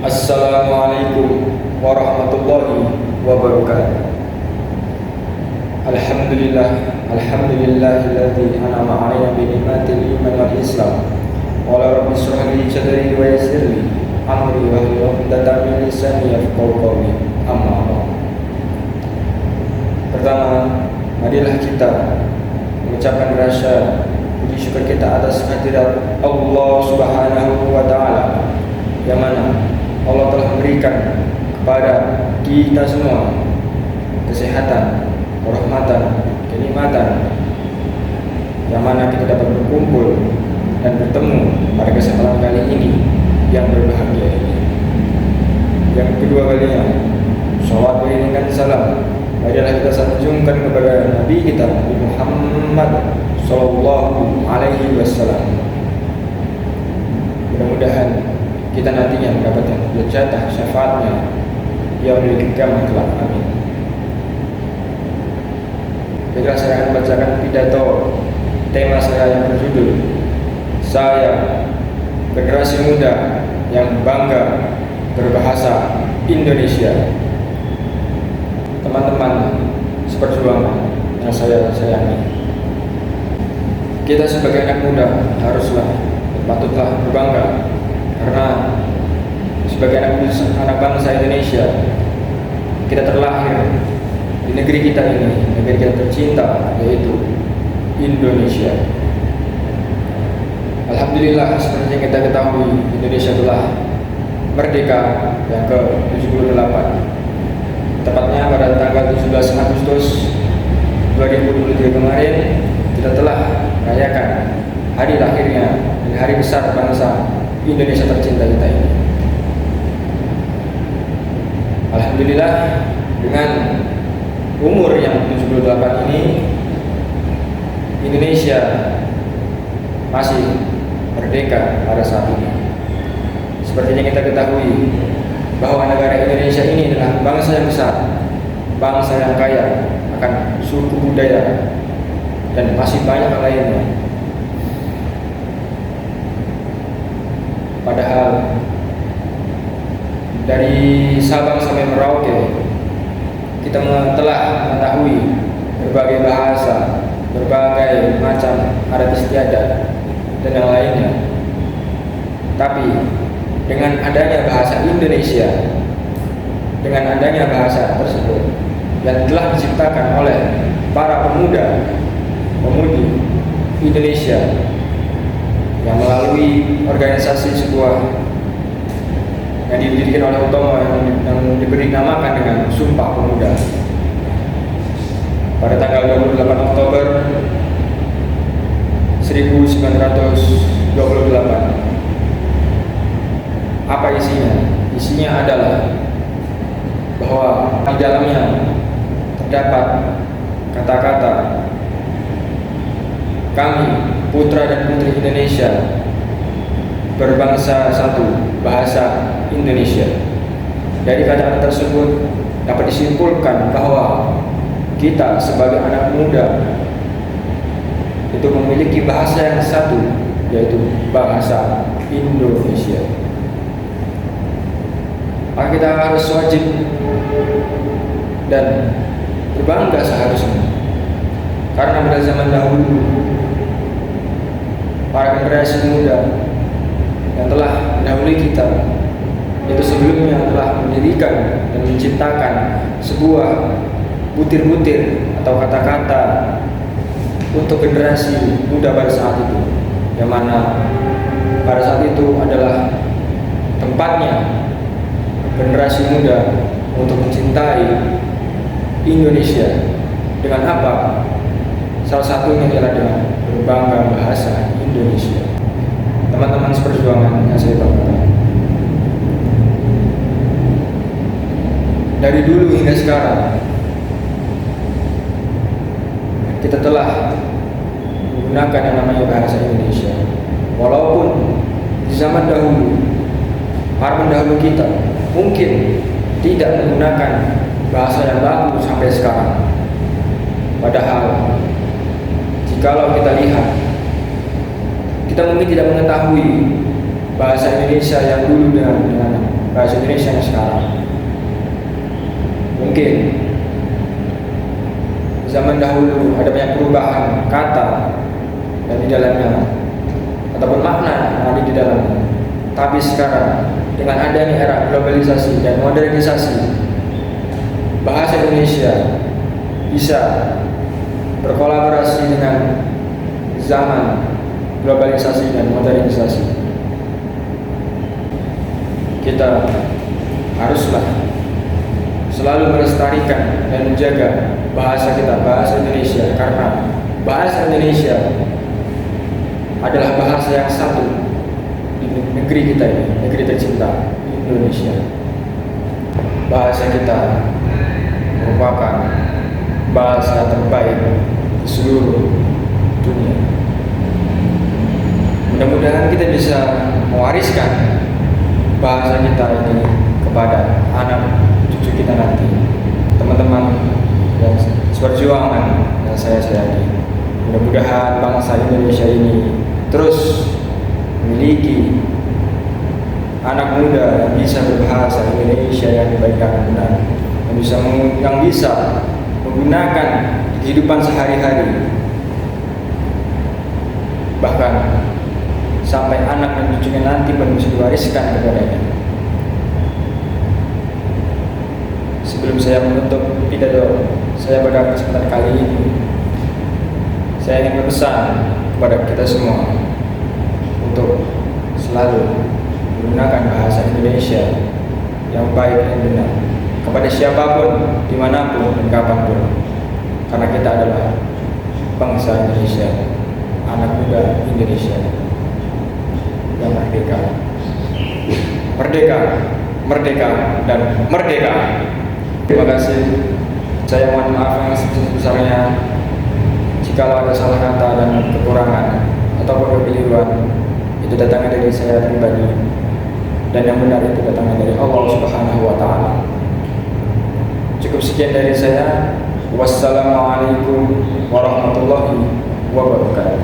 Assalamualaikum warahmatullahi wabarakatuh. Alhamdulillahilladzi an'ama 'alaina bi ni'matil iman wal islam. Qala rabbi shrah li sadri wa yassir li amri wahlul 'uqdatam min lisani yafqahu qawli. Amma ba'd. Pertama, marilah kita mengucapkan rasa puji syukur kita atas kehadirat Allah Subhanahu wa taala, yang mana Allah telah memberikan kepada kita semua kesehatan, rahmatan, kenikmatan, yang mana kita dapat berkumpul dan bertemu pada kesempatan kali ini yang berbahagia ini. Yang kedua kalinya, sholawat beriringan salam marilah kita sanjungkan kepada Nabi kita Nabi Muhammad Sallallahu Alaihi Wasallam. Mudah-mudahan kita nantinya mendapatkan jatah syafaatnya yang memiliki kiamat kelak. Amin. Baiklah, saya akan bacakan pidato tema saya yang berjudul Saya Generasi Muda yang Bangga Berbahasa Indonesia. Teman-teman seperjuangan yang saya sayangi, kita sebagai anak muda patutlah berbangga, karena sebagai anak bangsa Indonesia, kita terlahir di negeri kita ini, negeri kita tercinta, yaitu Indonesia. Alhamdulillah, seperti yang kita ketahui, Indonesia telah merdeka yang ke-78, tepatnya pada tanggal 17 Agustus 2023 kemarin. Kita telah merayakan hari lahirnya dan hari besar bangsa Indonesia tercinta kita ini. Alhamdulillah, dengan umur yang 78 ini, Indonesia masih merdeka pada saat ini. Seperti yang kita ketahui bahwa negara Indonesia ini adalah bangsa yang besar, bangsa yang kaya akan suku budaya dan masih banyak lainnya. Padahal dari Sabang sampai Merauke, kita telah mengetahui berbagai bahasa, berbagai macam adat istiadat dan yang lainnya. Tapi dengan adanya bahasa Indonesia, dengan adanya bahasa tersebut yang telah diciptakan oleh para pemudi Indonesia, yang melalui organisasi sebuah yang didirikan oleh Utomo, yang diberi namakan dengan Sumpah Pemuda, pada tanggal 28 Oktober 1928. Apa isinya? Isinya adalah bahwa di dalamnya terdapat kata-kata, kami putra dan putri Indonesia berbangsa satu, bahasa Indonesia. Dari kata-kata tersebut dapat disimpulkan bahwa kita sebagai anak muda itu memiliki bahasa yang satu, yaitu bahasa Indonesia. Maka kita harus wajib dan berbangga seharusnya, karena pada zaman dahulu para generasi muda yang telah mendahului kita itu sebelumnya telah mendirikan dan menciptakan sebuah butir-butir atau kata-kata untuk generasi muda pada saat itu, yang mana pada saat itu adalah tempatnya generasi muda untuk mencintai Indonesia. Dengan apa? Salah satunya adalah dengan berbangga bahasa Indonesia. Teman-teman seperjuangan yang saya banggakan, dari dulu hingga sekarang kita telah menggunakan yang namanya bahasa Indonesia. Walaupun di zaman dahulu para pendahulu kita mungkin tidak menggunakan bahasa yang baku sampai sekarang. Padahal jikalau kita lihat, kita mungkin tidak mengetahui bahasa Indonesia yang dulu dengan bahasa Indonesia yang sekarang. Mungkin zaman dahulu ada banyak perubahan kata dan di dalamnya ataupun makna yang ada di dalamnya. Tapi sekarang dengan adanya era globalisasi dan modernisasi, bahasa Indonesia bisa berkolaborasi dengan zaman globalisasi dan modernisasi. Kita haruslah selalu melestarikan dan menjaga bahasa kita, bahasa Indonesia, karena bahasa Indonesia adalah bahasa yang satu di negeri kita ini, negeri tercinta Indonesia. Bahasa kita merupakan bahasa terbaik di seluruh dunia. Mudah-mudahan kita bisa mewariskan bahasa kita ini kepada anak cucu kita nanti, teman-teman yang seperjuangan yang saya sayangi. Mudah-mudahan bangsa Indonesia ini terus memiliki anak muda yang bisa berbahasa Indonesia yang baik dan benar, yang bisa menggunakan kehidupan sehari-hari, bahkan sampai anak dan cucunya nanti pun bisa diwariskan kepadanya. Sebelum saya menutup pidato saya pada kesempatan kali ini, saya ingin berpesan kepada kita semua untuk selalu menggunakan bahasa Indonesia yang baik dan benar kepada siapapun, dimanapun dan kapanpun, karena kita adalah bangsa Indonesia, anak muda Indonesia yang merdeka, merdeka, merdeka, dan merdeka. Terima kasih. Saya mohon maaf yang sebesar-besarnya jika ada salah kata dan kekurangan ataupun kekeliruan. Itu datangnya dari saya pribadi, dan yang benar itu datangnya dari Allah Subhanahu wa Ta'ala. Cukup sekian dari saya. Wassalamualaikum warahmatullahi wabarakatuh.